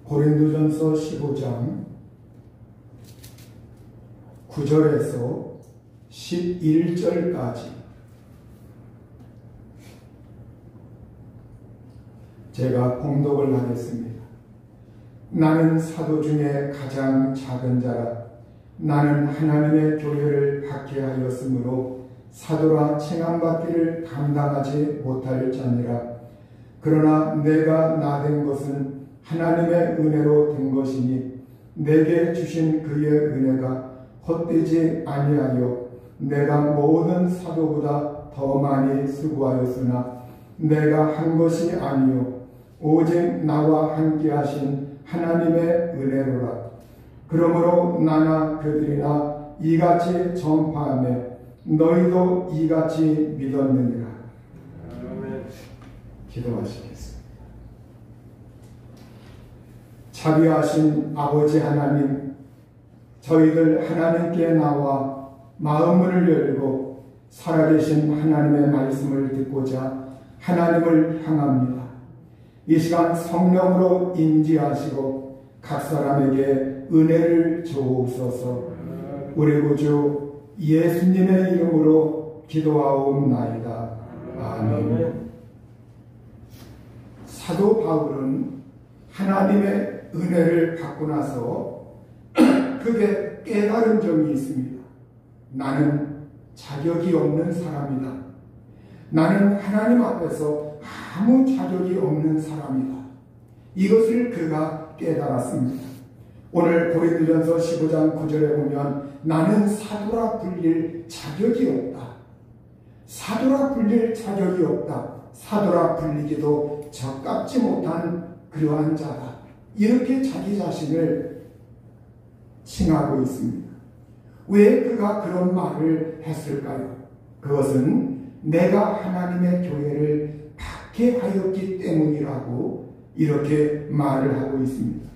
고린도전서 15장 9절에서 11절까지 제가 봉독을 하겠습니다. 나는 사도 중에 가장 작은 자라. 나는 하나님의 교회를 박해하였으므로 사도라 칭함받기를 감당하지 못할 자니라. 그러나 내가 나된 것은 하나님의 은혜로 된 것이니 내게 주신 그의 은혜가 헛되지 아니하여 내가 모든 사도보다 더 많이 수고하였으나 내가 한 것이 아니요 오직 나와 함께 하신 하나님의 은혜로라. 그러므로 나나 그들이나 이같이 전파하며 너희도 이같이 믿었느니라. 아멘. 기도하시겠습니다. 자비하신 아버지 하나님, 저희들 하나님께 나와 마음을 열고 살아계신 하나님의 말씀을 듣고자 하나님을 향합니다. 이 시간 성령으로 임재하시고 각 사람에게 은혜를 주옵소서. 우리 구주 예수님의 이름으로 기도하옵나이다. 아멘. 사도 바울은 하나님의 은혜를 받고 나서 크게 깨달은 점이 있습니다. 나는 자격이 없는 사람이다. 나는 하나님 앞에서 아무 자격이 없는 사람이다. 이것을 그가 깨달았습니다. 오늘 고린도전서 15장 9절에 보면 나는 사도라 불릴 자격이 없다. 사도라 불릴 자격이 없다. 사도라 불리기도 적합지 못한 그러한 자다. 이렇게 자기 자신을 칭하고 있습니다. 왜 그가 그런 말을 했을까요? 그것은 내가 하나님의 교회를 박해하였기 때문이라고 이렇게 말을 하고 있습니다.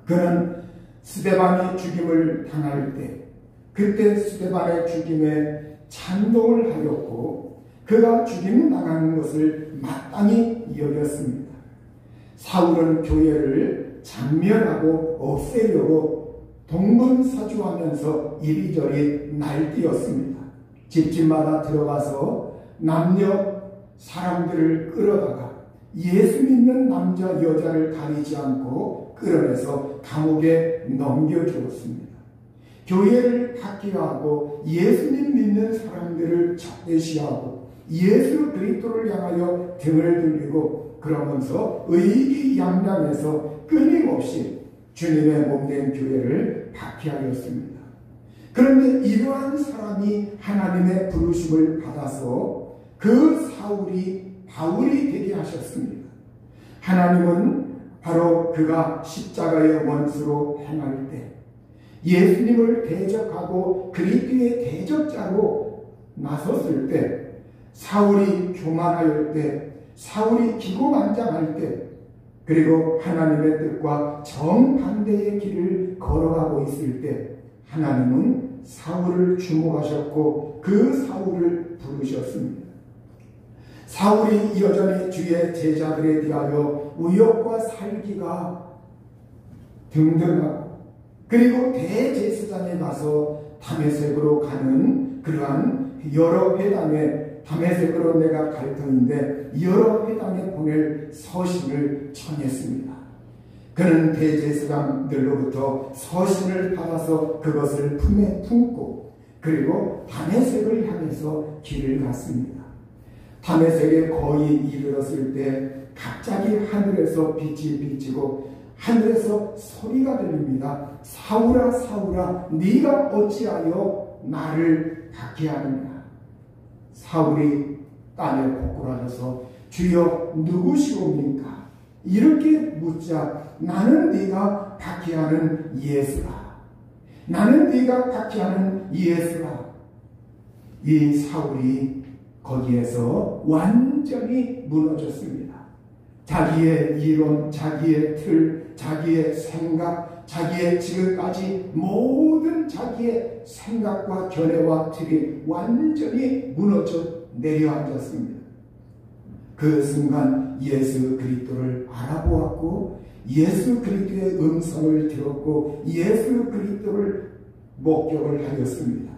그는 스데반이 죽임을 당할 때 그때 스데반의 죽임에 찬동을 하였고 그가 죽임당하는 것을 마땅히 여겼습니다. 사울은 교회를 장멸하고 없애려고 동분서주하면서 이리저리 날뛰었습니다. 집집마다 들어가서 남녀 사람들을 끌어다가 예수 믿는 남자 여자를 가리지 않고 끌어내서 감옥에 넘겨주었습니다. 교회를 박해하고 예수님 믿는 사람들을 적대시하고 예수 그리스도를 향하여 등을 돌리고 그러면서 의기양양해서 끊임없이 주님의 몸된 교회를 박해하였습니다. 그런데 이러한 사람이 하나님의 부르심을 받아서 그 사울이 바울이 되게 하셨습니다. 하나님은 바로 그가 십자가의 원수로 행할 때 예수님을 대적하고 그리스도의 대적자로 나섰을 때 사울이 교만하였을 때 사울이 기고만장할 때 그리고 하나님의 뜻과 정반대의 길을 걸어가고 있을 때 하나님은 사울을 주목하셨고 그 사울을 부르셨습니다. 사울이 여전히 주의 제자들에 대하여 우욕과 살기가 등등하고 그리고 대제사장에 가서 다메섹으로 가는 그러한 여러 회당에 다메섹으로 내가 갈 터인데 여러 회당에 보낼 서신을 청했습니다. 그는 대제사장들로부터 서신을 받아서 그것을 품에 품고 그리고 다메섹을 향해서 길을 갔습니다. 다메섹에 거의 이르렀을 때 갑자기 하늘에서 빛이 비치고 하늘에서 소리가 들립니다. 사울아 사울아 네가 어찌하여 나를 박해하느냐. 사울이 땅에 고꾸라져서 주여 누구시옵니까? 이렇게 묻자 나는 네가 박해하는 예수라. 나는 네가 박해하는 예수라. 이 사울이 거기에서 완전히 무너졌습니다. 자기의 이론, 자기의 틀, 자기의 생각, 자기의 지금까지 모든 자기의 생각과 견해와 틀이 완전히 무너져 내려앉았습니다. 그 순간 예수 그리스도를 알아보았고 구원받고 예수 그리스도의 음성을 들었고 예수 그리스도를 목격을 하였습니다.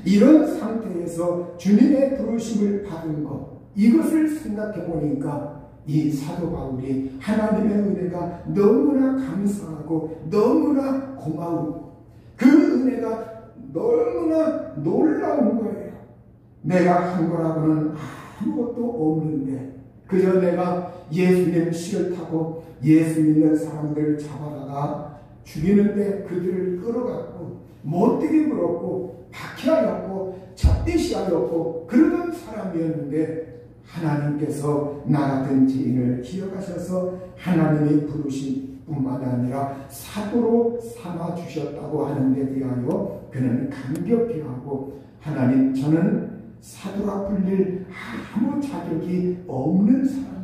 이런 상태에서 주님의 부르심을 받은 것, 이것을 생각해 보니까 이 사도 바울이 하나님의 은혜가 너무나 감사하고 너무나 고마우고 그 은혜가 너무나 놀라운 거예요. 내가 한 거라고는 아무것도 없는데 그저 내가 예수님 싫다고 예수 믿는 사람들을 잡아다가 죽이는데 그들을 끌어갔고 못되게 물었고 박해하였고 적대시하였고 그러던 사람이었는데 하나님께서 나 같은 죄인을 기억하셔서 하나님이 부르신 뿐만 아니라 사도로 삼아주셨다고 하는 데 대하여 그는 감격해 하고 하나님, 저는 사도라 불릴 아무 자격이 없는 사람입니다.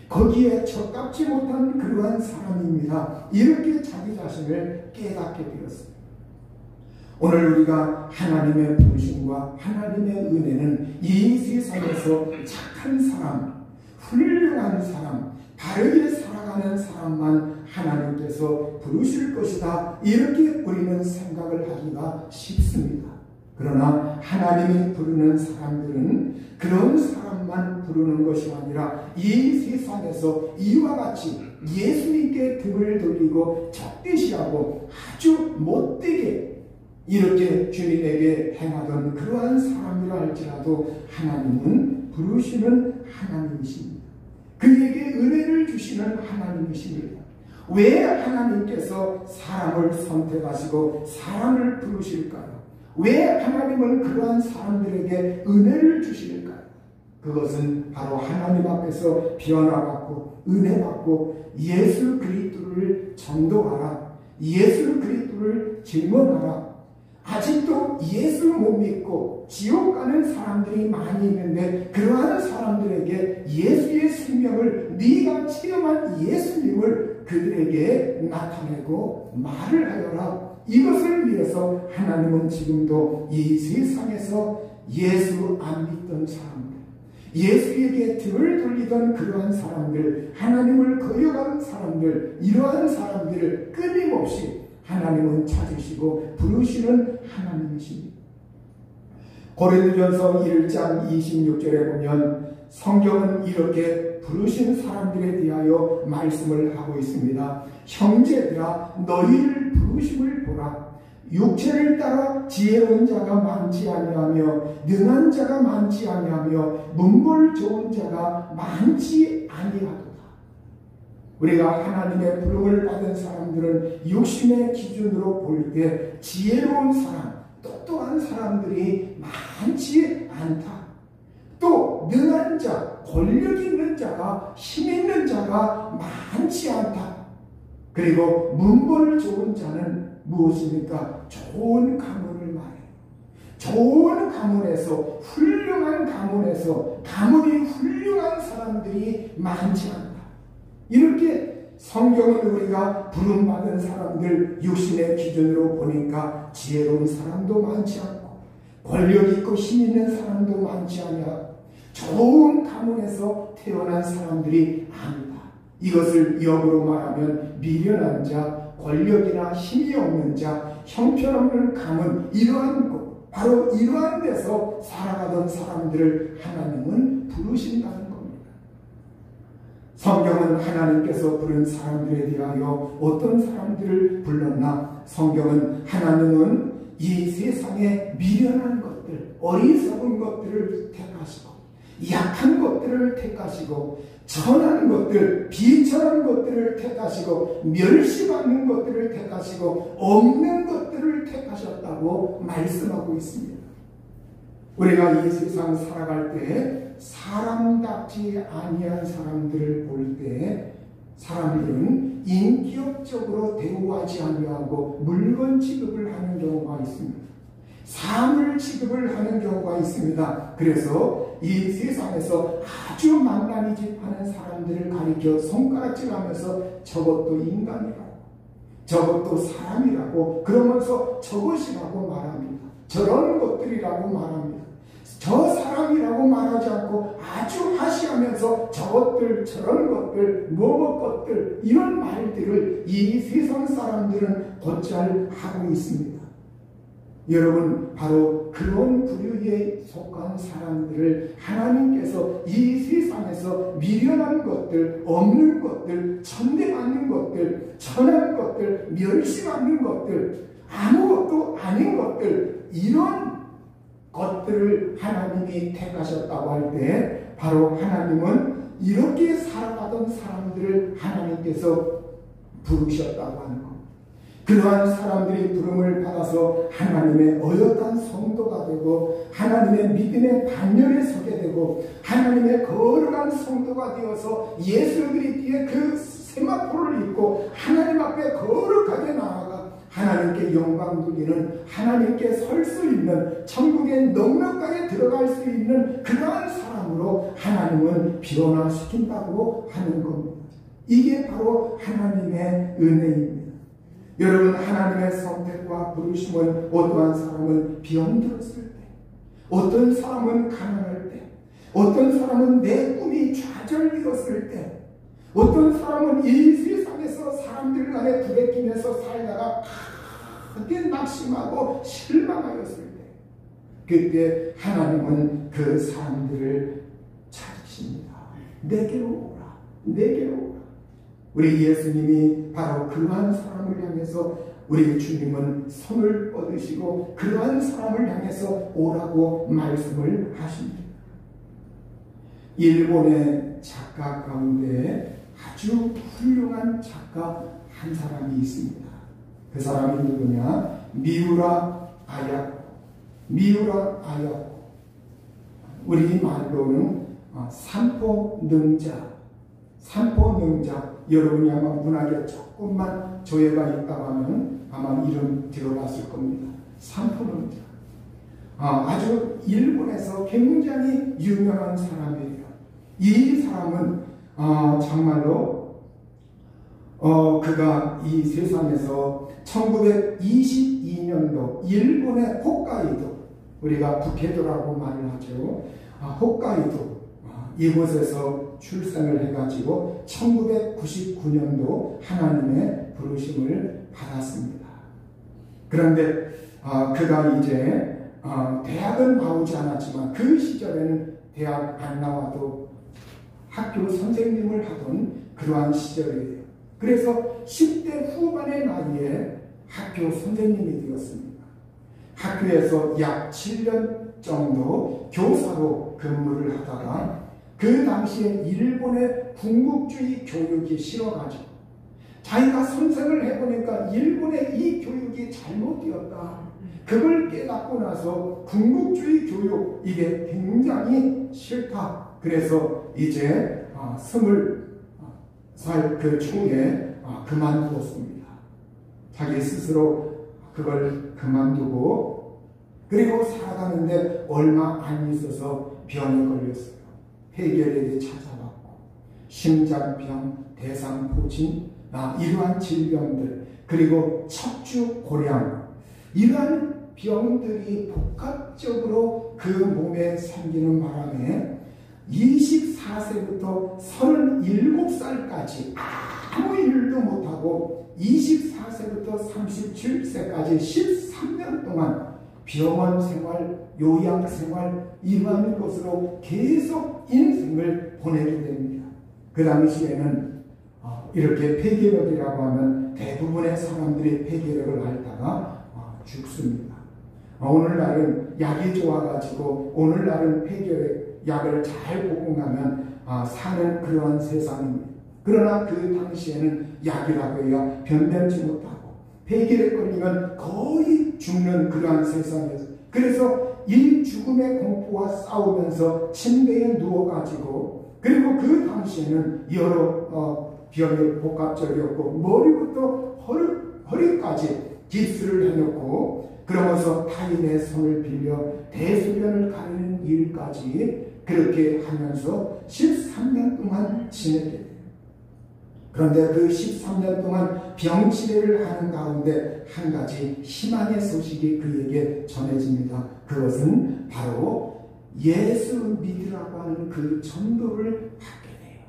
거기에 적합지 못한 그러한 사람입니다. 이렇게 자기 자신을 깨닫게 되었습니다. 오늘 우리가 하나님의 부르심과 하나님의 은혜는 이 세상에서 착한 사람, 훌륭한 사람, 바르게 살아가는 사람만 하나님께서 부르실 것이다. 이렇게 우리는 생각을 하기가 쉽습니다. 그러나 하나님이 부르는 사람들은 그런 사람만 부르는 것이 아니라 이 세상에서 이와 같이 예수님께 등을 돌리고 적대시하고 아주 못되게 이렇게 주님에게 행하던 그러한 사람이라 할지라도 하나님은 부르시는 하나님이십니다. 그에게 은혜를 주시는 하나님이십니다. 왜 하나님께서 사람을 선택하시고 사람을 부르실까요? 왜 하나님은 그러한 사람들에게 은혜를 주실까요? 그것은 바로 하나님 앞에서 변화받고 은혜받고 예수 그리스도를 전도하라, 예수 그리스도를 증언하라. 아직도 예수 못 믿고 지옥 가는 사람들이 많이 있는데 그러한 사람들에게 예수의 생명을, 네가 체험한 예수님을 그들에게 나타내고 말을 하여라. 이것을 위해서 하나님은 지금도 이 세상에서 예수 안 믿던 사람들, 예수에게 등을 돌리던 그러한 사람들, 하나님을 거역하는 사람들, 이러한 사람들을 끊임없이 하나님은 찾으시고 부르시는 하나님이십니다. 고린도전서 1장 26절에 보면 성경은 이렇게 부르신 사람들에 대하여 말씀을 하고 있습니다. 형제들아, 너희를 부르심을 보라. 육체를 따라 지혜로운 자가 많지 아니하며 능한 자가 많지 아니하며 문벌 좋은 자가 많지 아니하도다. 우리가 하나님의 부름을 받은 사람들은 육신의 기준으로 볼 때 지혜로운 사람, 똑똑한 사람들이 많지 않다. 또 능한 자, 권력 있는 자가, 힘 있는 자가 많지 않다. 그리고 문벌 좋은 자는 무엇입니까? 좋은 가문을 말해요. 좋은 가문에서, 훌륭한 가문에서, 가문이 훌륭한 사람들이 많지 않다. 이렇게 성경은 우리가 부름받은 사람들 육신의 기준으로 보니까 지혜로운 사람도 많지 않고 권력 있고 힘 있는 사람도 많지 않냐. 좋은 가문에서 태어난 사람들이 아니다. 이것을 역으로 말하면 미련한 자, 권력이나 힘이 없는 자, 형편없는 가문, 이러한 곳, 바로 이러한 데서 살아가던 사람들을 하나님은 부르신다는 겁니다. 성경은 하나님께서 부른 사람들에 대하여 어떤 사람들을 불렀나? 성경은 하나님은 이 세상에 미련한 것들, 어리석은 것들을 택하시고 약한 것들을 택하시고 천한 것들, 비천한 것들을 택하시고 멸시받는 것들을 택하시고 없는 것들을 택하셨다고 말씀하고 있습니다. 우리가 이 세상 살아갈 때 사람답지 아니한 사람들을 볼 때 사람들은 인격적으로 대우하지 아니하고 물건 취급을 하는 경우가 있습니다. 사물 취급을 하는 경우가 있습니다. 그래서 이 세상에서 아주 만나니짓 하는 사람들을 가리켜 손가락질하면서 저것도 인간이라고, 저것도 사람이라고, 그러면서 저것이라고 말합니다. 저런 것들이라고 말합니다. 저 사람이라고 말하지 않고 아주 하시하면서 저것들 저런 것들 뭐뭐 것들 이런 말들을 이 세상 사람들은 곧잘 하고 있습니다. 여러분, 바로 그런 부류에 속한 사람들을 하나님께서 이 세상에서 미련한 것들, 없는 것들, 천대받는 것들, 천한 것들, 멸시받는 것들, 아무것도 아닌 것들, 이런 것들을 하나님이 택하셨다고 할 때 바로 하나님은 이렇게 살아가던 사람들을 하나님께서 부르셨다고 하는 것. 그러한 사람들이 부름을 받아서 하나님의 어엿한 성도가 되고 하나님의 믿음의 반열에 서게 되고 하나님의 거룩한 성도가 되어서 예수 그리스도의 그 세마포를 입고 하나님 앞에 거룩하게 나아가 하나님께 영광 돌리는, 하나님께 설 수 있는, 천국에 넉넉하게 들어갈 수 있는 그러한 사람으로 하나님은 변화시킨다고 하는 겁니다. 이게 바로 하나님의 은혜입니다. 여러분, 하나님의 선택과 부르심은 어떠한 사람은 병들었을 때, 어떤 사람은 가난할 때, 어떤 사람은 내 꿈이 좌절되었을 때, 어떤 사람은 이 세상에서 사람들 간에 부대끼면서 살다가 크게 낙심하고 실망하였을 때, 그때 하나님은 그 사람들을 찾으십니다. 내게로 오라, 내게로 오라. 우리 예수님이 바로 그러한 사람을 향해서 우리 주님은 손을 뻗으시고 그러한 사람을 향해서 오라고 말씀을 하십니다. 일본의 작가 가운데 아주 훌륭한 작가 한 사람이 있습니다. 그 사람이 누구냐? 미우라 아야코. 미우라 아야코. 우리 말로는 산포능자. 산포능자. 여러분이 아마 문학에 조금만 조예가 있다고 하면 아마 이름 들어봤을 겁니다. 산포능자. 아주 일본에서 굉장히 유명한 사람이에요. 이 사람은 정말로 그가 이 세상에서 1922년도 일본의 홋카이도, 우리가 북해도라고 말을 하죠. 홋카이도 이곳에서 출생을 해가지고 1999년도 하나님의 부르심을 받았습니다. 그런데 그가 이제 대학은 나오지 않았지만 그 시절에는 대학 안 나와도 학교 선생님을 하던 그러한 시절이에요. 그래서 10대 후반의 나이에 학교 선생님이 되었습니다. 학교에서 약 7년 정도 교사로 근무를 하다가 그 당시에 일본의 군국주의 교육이 싫어가지고 자기가 선생을 해보니까 일본의 이 교육이 잘못되었다. 그걸 깨닫고 나서 군국주의 교육 이게 굉장히 싫다. 그래서 이제 20살 그 중에 그만두었습니다. 자기 스스로 그걸 그만두고 그리고 살아가는데 얼마 안 있어서 병에 걸렸어요. 폐결핵이 찾아왔고 심장병, 대상포진, 이러한 질병들, 그리고 척추 고량, 이러한 병들이 복합적으로 그 몸에 생기는 바람에 24세부터 37살까지 아무 일도 못하고 24세부터 37세까지 13년 동안 병원 생활, 요양 생활, 이러한 것으로 계속 인생을 보내게 됩니다. 그 당시에는 이렇게 폐결핵이라고 하면 대부분의 사람들이 폐결핵을 앓다가 죽습니다. 오늘날은 약이 좋아가지고 오늘날은 폐결핵 약을 잘 복용하면 사는 그러한 세상입니다. 그러나 그 당시에는 약이라고 해야 변변치 못하고 폐결핵 걸리면 거의 죽는 그러한 세상이었어요. 그래서 이 죽음의 공포와 싸우면서 침대에 누워가지고, 그리고 그 당시에는 여러 병이 복합적이었고 머리부터 허리까지 깁스를 해놓고 그러면서 타인의 손을 빌려 대소변을 가리는 일까지 그렇게 하면서 13년 동안 지내게 돼요. 그런데 그 13년 동안 병치레를 하는 가운데 한 가지 희망의 소식이 그에게 전해집니다. 그것은 바로 예수 믿으라고 하는 그 전도를 받게 돼요.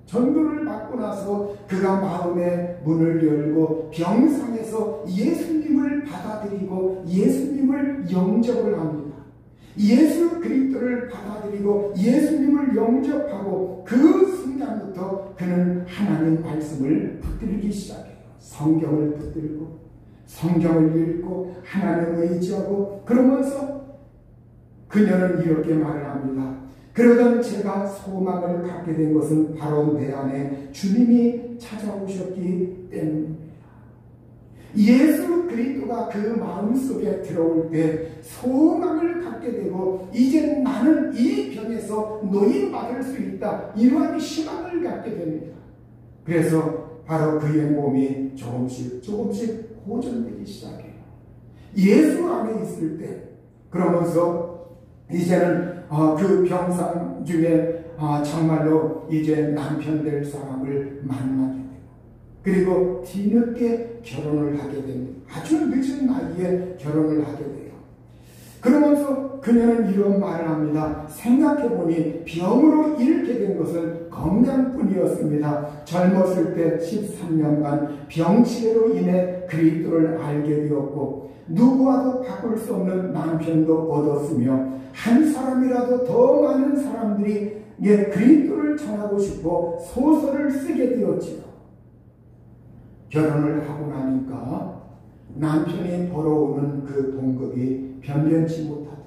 전도를 받고 나서 그가 마음의 문을 열고 병상에서 예수님을 받아들이고 예수님을 영접을 합니다. 예수 그리스도를 받아들이고 예수님을 영접하고 그 순간부터 그는 하나님 말씀을 붙들기 시작해요. 성경을 붙들고 성경을 읽고 하나님을 의지하고 그러면서 그녀는 이렇게 말을 합니다. 그러던 제가 소망을 갖게 된 것은 바로 내 안에 주님이 찾아오셨기 때문입니다. 예수 그리스도가 그 마음속에 들어올 때 소망을 갖게 되고 이제 나는 이 병에서 노인받을 수 있다. 이러한 희망을 갖게 됩니다. 그래서 바로 그의 몸이 조금씩 호전되기 시작해요. 예수 안에 있을 때 그러면서 이제는 그 병상 중에 정말로 이제 남편 될 사람을 만나게 돼요. 그리고 뒤늦게 결혼을 하게 됩니다. 아주 늦은 나이에 결혼을 하게 돼요. 그러면서 그녀는 이런 말을 합니다. 생각해보니 병으로 잃게 된 것은 건강뿐이었습니다. 젊었을 때 13년간 병치레로 인해 그리스도를 알게 되었고 누구와도 바꿀 수 없는 남편도 얻었으며 한 사람이라도 더 많은 사람들이 그리스도를 전하고 싶어 소설을 쓰게 되었지요. 결혼을 하고 나니까 남편이 벌어오는 그 봉급이 변변치 못하더라고요.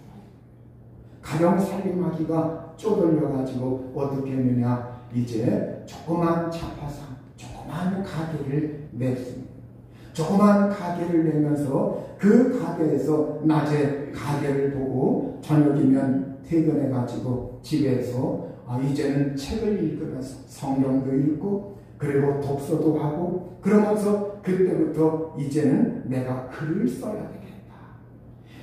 가정살림하기가 쪼들려가지고 어떻게 했느냐, 이제 조그만 자파상, 조그만 가게를 냈습니다. 조그만 가게를 내면서 그 가게에서 낮에 가게를 보고 저녁이면 퇴근해가지고 집에서 이제는 책을 읽으면서 성경도 읽고 그리고 독서도 하고 그러면서 그때부터 이제는 내가 글을 써야 되겠다.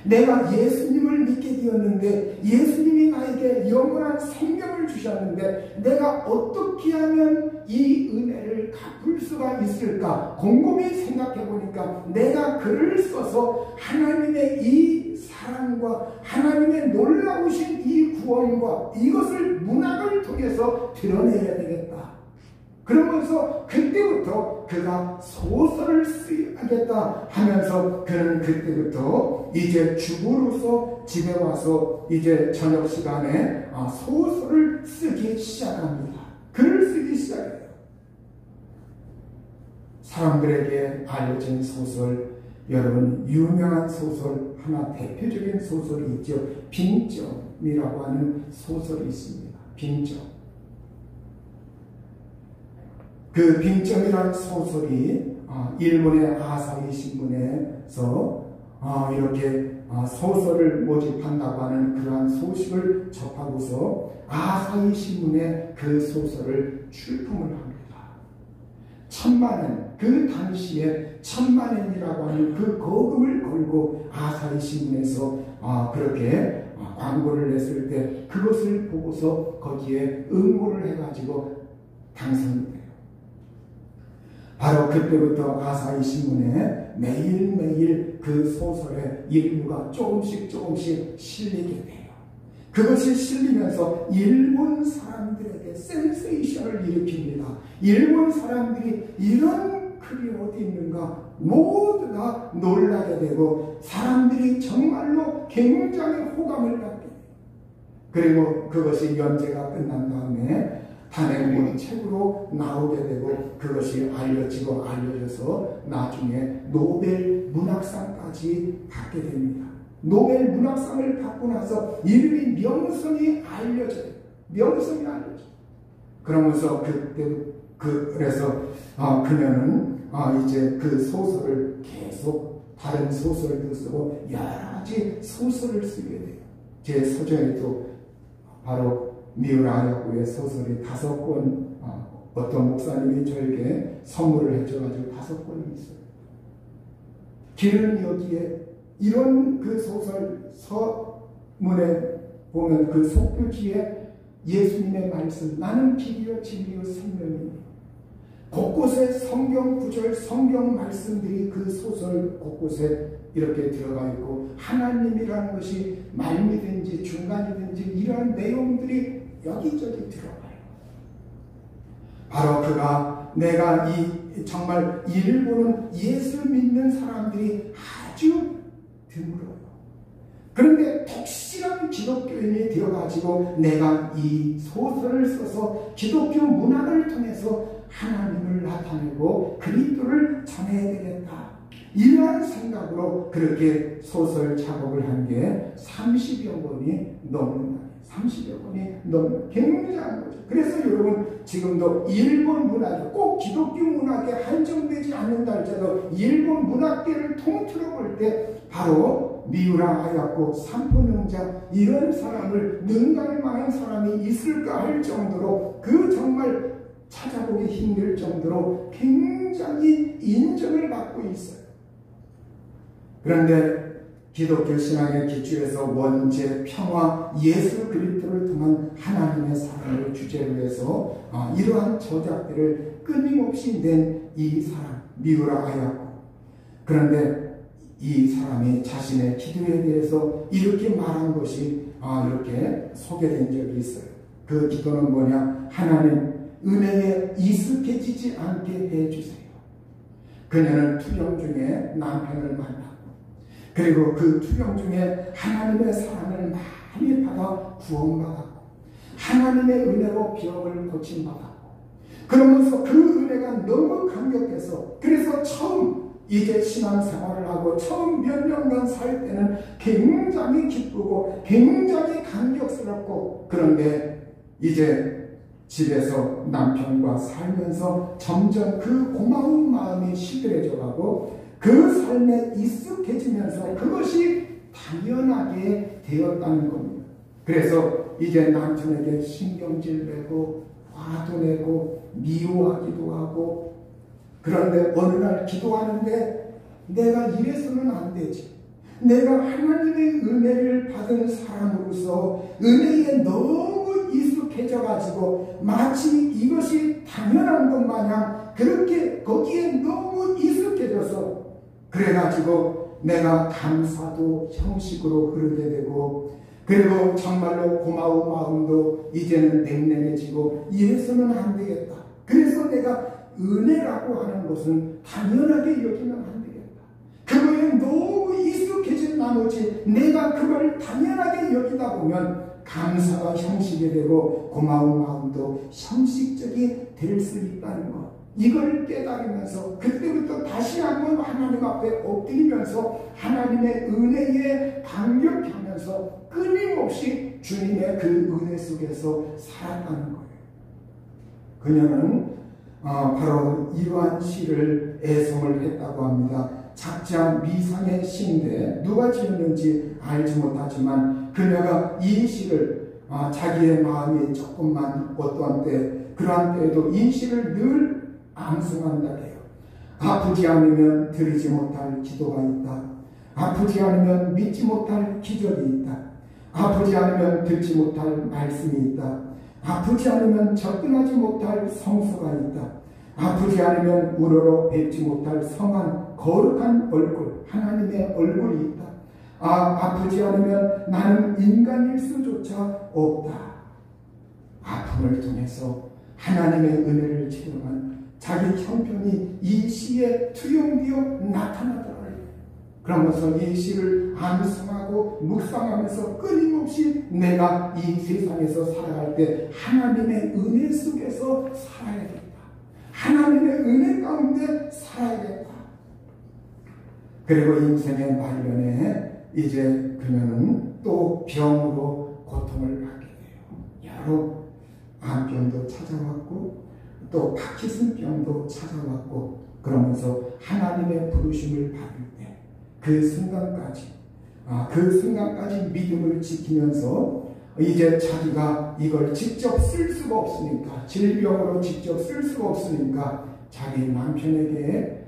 내가 예수님을 믿게 되었는데 예수님이 나에게 영원한 생명을 주셨는데 내가 어떻게 하면 이 은혜를 갚을 수가 있을까? 곰곰이 생각해 보니까 내가 글을 써서 하나님의 이 사랑과 하나님의 놀라우신 이 구원과 이것을 문학을 통해서 드러내야 되겠다. 그러면서 그때부터 그가 소설을 쓰야겠다 하면서 그는 그때부터 이제 주부로서 집에 와서 이제 저녁 시간에 소설을 쓰기 시작합니다. 글을 쓰기 시작해요. 사람들에게 알려진 소설, 여러분 유명한 소설 하나 대표적인 소설이 있죠. 빙점이라고 하는 소설이 있습니다. 빙점. 그 빙점이라는 소설이 일본의 아사히 신문에서 이렇게 소설을 모집한다고 하는 그러한 소식을 접하고서 아사히 신문에 그 소설을 출품을 합니다. 1000만엔, 그 당시에 1000만엔이라고 하는 그 거금을 걸고 아사히 신문에서 그렇게 광고를 냈을 때 그것을 보고서 거기에 응모를 해가지고 당선이 돼요. 바로 그때부터 아사히 신문에 매일매일 그 소설의 일부가 조금씩 실리게 돼요. 그것이 실리면서 일본 사람들에게 센세이션을 일으킵니다. 일본 사람들이 이런 글이 어디 있는가 모두 다 놀라게 되고 사람들이 정말로 굉장히 호감을 갖게 돼요. 그리고 그것이 연재가 끝난 다음에 단행본 책으로 나오게 되고 그것이 알려져서 나중에 노벨 문학상까지 받게 됩니다. 노벨 문학상을 받고 나서 이름이 명성이 알려져요. 명성이 알려져요. 그러면서 그래서 그녀는 이제 그 소설을 계속 다른 소설도 쓰고 여러 가지 소설을 쓰게 돼요. 제 서점에도 바로 미우라 야구의 소설이 5권 어떤 목사님이 저에게 선물을 해줘가지고 5권이 있어요. 길은 여기에 이런 그 소설 서문에 보면 그 속표지에 예수님의 말씀 나는 길이요 진리요 생명이니 곳곳에 성경 구절, 성경 말씀들이 그 소설 곳곳에 이렇게 들어가 있고, 하나님이라는 것이 말미든지 중간이든지 이러한 내용들이 여기저기 들어가요. 바로 그가, 내가 정말 일본은 예수 믿는 사람들이 아주 드물어요. 그런데 독실한 기독교인이 되어가지고 내가 이 소설을 써서 기독교 문학을 통해서 하나님을 나타내고 그리스도를 전해야 되겠다, 이러한 생각으로 그렇게 소설 작업을 한 게 30여 권이 넘는, 30여 권이 넘는 굉장한 거죠. 그래서 여러분, 지금도 일본 문학이 꼭 기독교 문학에 한정되지 않는다 할지라도 일본 문학계를 통틀어 볼 때 바로 미우라 아야코, 삼포능자, 이런 사람을 능가할 만한 사람이 있을까 할 정도로, 그 정말 찾아보기 힘들 정도로 굉장히 인정을 받고 있어요. 그런데 기독교 신앙의 기초에서 원죄, 평화, 예수 그리스도를 통한 하나님의 사랑을 주제로 해서 이러한 저작들을 끊임없이 낸 이 사람, 미우라 아야코. 그런데 이 사람이 자신의 기도에 대해서 이렇게 말한 것이 이렇게 소개된 적이 있어요. 그 기도는 뭐냐? 하나님, 은혜에 익숙해지지 않게 해주세요. 그녀는 투병 중에 남편을 만났고, 그리고 그 투병 중에 하나님의 사랑을 많이 받아 구원받았고, 하나님의 은혜로 병을 고침받았고, 그러면서 그 은혜가 너무 감격해서, 그래서 처음 이제 신앙생활을 하고 처음 몇 년간 살 때는 굉장히 기쁘고 굉장히 감격스럽고, 그런데 이제 집에서 남편과 살면서 점점 그 고마운 마음이 시들해져 가고 그 삶에 익숙해지면서 그것이 당연하게 되었다는 겁니다. 그래서 이제 남편에게 신경질 내고 화도 내고 미워하기도 하고, 그런데 어느 날 기도하는데 내가 이래서는 안 되지. 내가 하나님의 은혜를 받은 사람으로서 은혜에 너무 익숙해져 가지고 마치 이것이 당연한 것 마냥 그렇게 거기에 너무 익숙해져서, 그래가지고 내가 감사도 형식으로 흐르게 되고, 그리고 정말로 고마운 마음도 이제는 냉랭해지고, 이래서는 안 되겠다. 그래서 내가 은혜라고 하는 것은 당연하게 여기면 안 되겠다. 그거에 너무 익숙해진 나머지 내가 그걸 당연하게 여기다 보면 감사가 형식이 되고 고마운 마음도 형식적이 될 수 있다는 것, 이걸 깨달으면서 그때부터 다시 한번 하나님 앞에 엎드리면서 하나님의 은혜에 감격하면서 끊임없이 주님의 그 은혜 속에서 살았다는 거예요. 그녀는 바로 이러한 시를 애송을 했다고 합니다. 작자 미상의 시인데 누가 지었는지 알지 못하지만 그녀가 이 시를 자기의 마음이 조금만 어떠한 때, 그러한 때에도 이 시를 늘 암송한다 해요. 아프지 않으면 드리지 못할 기도가 있다. 아프지 않으면 믿지 못할 기적이 있다. 아프지 않으면 듣지 못할 말씀이 있다. 아프지 않으면 접근하지 못할 성수가 있다. 아프지 않으면 우러러 뵙지 못할 성한 거룩한 얼굴, 하나님의 얼굴이 있다. 아프지 않으면 나는 인간일 수조차 없다. 아픔을 통해서 하나님의 은혜를 체험한 자기 형편이 이 시에 투영되어 나타나더라. 그러면서 이 시를 암송하고 묵상하면서 끊임없이 내가 이 세상에서 살아갈 때 하나님의 은혜 속에서 살아야겠다. 하나님의 은혜 가운데 살아야겠다. 그리고 인생의 말년에 이제 그녀는 또 병으로 고통을 받게 돼요. 여러 암병도 찾아왔고 또 파킨슨병도 찾아왔고, 그러면서 하나님의 부르심을 받을 때 그 순간까지 믿음을 지키면서 이제 자기가 이걸 직접 쓸 수가 없으니까, 질병으로 직접 쓸 수가 없으니까 자기 남편에게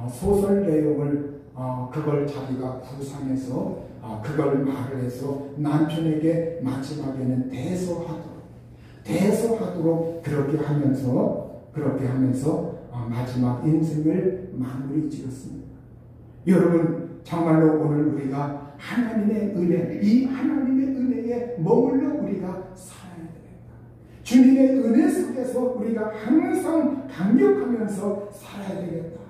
소설 내용을 그걸 자기가 구상해서 그걸 말을 해서 남편에게 마지막에는 대소하도록 그렇게 하면서 마지막 인생을 마무리 지었습니다. 여러분, 정말로 오늘 우리가 하나님의 은혜, 이 하나님의 은혜에 머물러 우리가 살아야 되겠다. 주님의 은혜 속에서 우리가 항상 강력하면서 살아야 되겠다.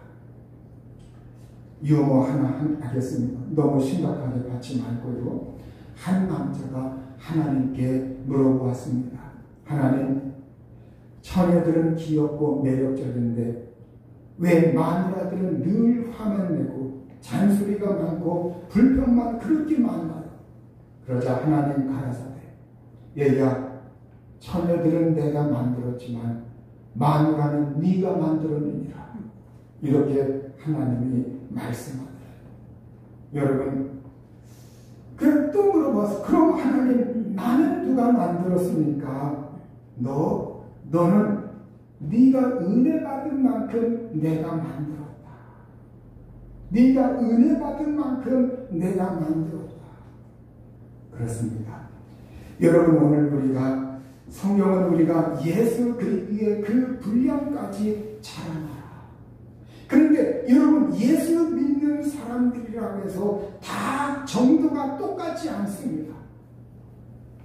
유머 하나 하겠습니다. 너무 심각하게 받지 말고요. 한 남자가 하나님께 물어보았습니다. 하나님, 처녀들은 귀엽고 매력적인데 왜 마누라들은 늘 화만 내고 잔소리가 많고 불평만 그렇게 많나요? 그러자 하나님 가라사대, 얘야, 처녀들은 내가 만들었지만 마누라는 네가 만들었느니라. 이렇게 하나님이 말씀하더라고요. 여러분, 그럼 또 물어봐서, 그럼 하나님, 나는 누가 만들었습니까? 너는 네가 은혜 받은 만큼 내가 만들었다. 네가 은혜 받은 만큼 내가 만들었다. 그렇습니다. 여러분, 오늘 우리가 성경은 우리가 예수 그리스도의 그 분량까지 자라나라. 그런데 여러분, 예수 믿는 사람들이라고 해서 다 정도가 똑같지 않습니다.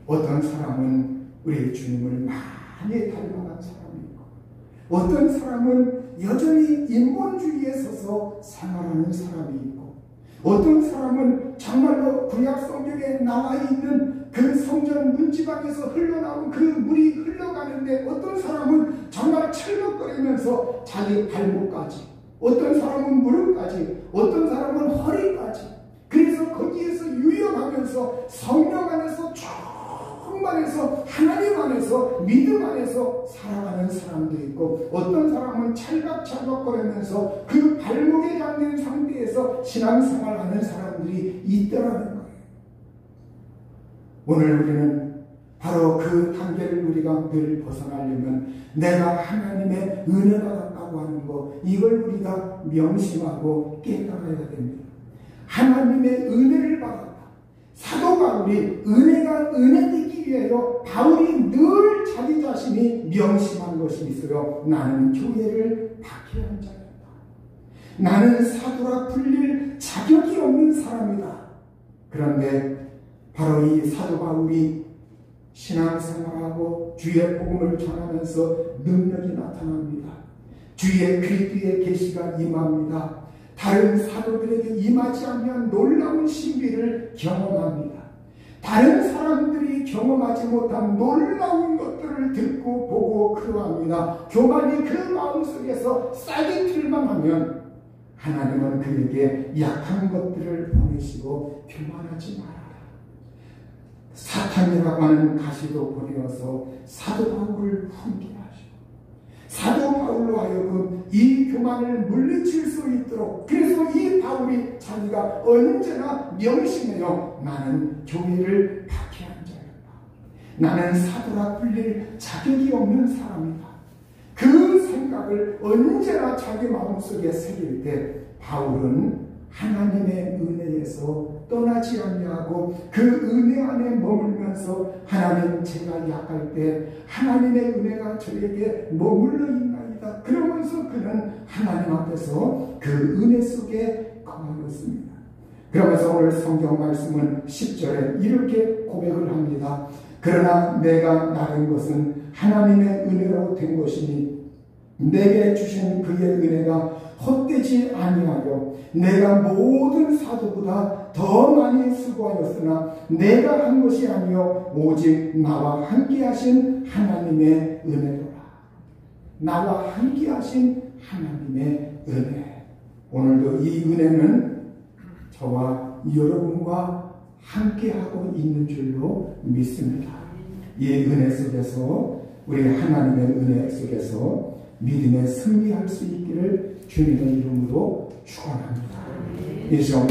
어떤 사람은 우리 주님을 많이 닮아간 사람이 있고, 어떤 사람은 여전히 인본주의에 서서 생활하는 사람이 있고, 어떤 사람은 정말로 구약 성경에 나와 있는 그 성전 문지방에서 흘러나온 그 물이 흘러가는데, 어떤 사람은 정말 철먹거리면서 자기 발목까지, 어떤 사람은 무릎까지, 어떤 사람은 허리까지, 그래서 거기에서 유영하면서 성령 안에서 충만해서 하나님 안에서 믿음 안에서 살아가는 사람도 있고, 어떤 사람은 찰각찰각거리면서 그 발목에 잡는 상태에서 신앙생활하는 사람들이 있더라는 거예요. 오늘 우리는 바로 그 단계를 우리가 늘 벗어나려면 내가 하나님의 은혜 받았다고 하는 것, 이걸 우리가 명심하고 깨달아야 됩니다. 하나님의 은혜를 받았다. 사도 바울이 은혜가 은혜되기 위하여 바울이 늘 자기 자신이 명심한 것이 있어요. 나는 교회를 박해한 자였다. 나는 사도라 불릴 자격이 없는 사람이다. 그런데 바로 이 사도 바울이 신앙생활하고 주의 복음을 전하면서 능력이 나타납니다. 주의 그리스도의 계시가 임합니다. 다른 사도들에게 임하지 않으면 놀라운 신비를 경험합니다. 다른 사람들이 경험하지 못한 놀라운 것들을 듣고 보고 그러합니다. 교만이 그 마음속에서 싹이 틀만 하면 하나님은 그에게 약한 것들을 보내시고 교만하지 말아라. 사탄이라고 하는 가시도 보내어서 사도 바울을 훈계하시고, 사도 바울로 하여금 이 교만을 물리칠 수 있도록, 그래서 이 바울이 자기가 언제나 명심해요. 나는 교회를 박해한 자였다. 나는 사도라 불릴 자격이 없는 사람이다. 그 생각을 언제나 자기 마음속에 새길 때 바울은 하나님의 은혜에서 떠나지 아니하고 그 은혜 안에 머물면서, 하나님, 제가 약할 때 하나님의 은혜가 저에게 머물러 있나이다. 그러면서 그는 하나님 앞에서 그 은혜 속에 거하였습니다. 그러면서 오늘 성경 말씀은 10절에 이렇게 고백을 합니다. 그러나 내가 나른 것은 하나님의 은혜로 된 것이니 내게 주신 그의 은혜가 헛되지 아니하여 내가 모든 사도보다 더 많이 수고하였으나 내가 한 것이 아니요 오직 나와 함께 하신 하나님의 은혜로라. 나와 함께 하신 하나님의 은혜. 오늘도 이 은혜는 저와 여러분과 함께하고 있는 줄로 믿습니다. 이 은혜 속에서, 우리 하나님의 은혜 속에서 믿음에 승리할 수 있기를 주님의 이름으로 축원합니다. 이 시간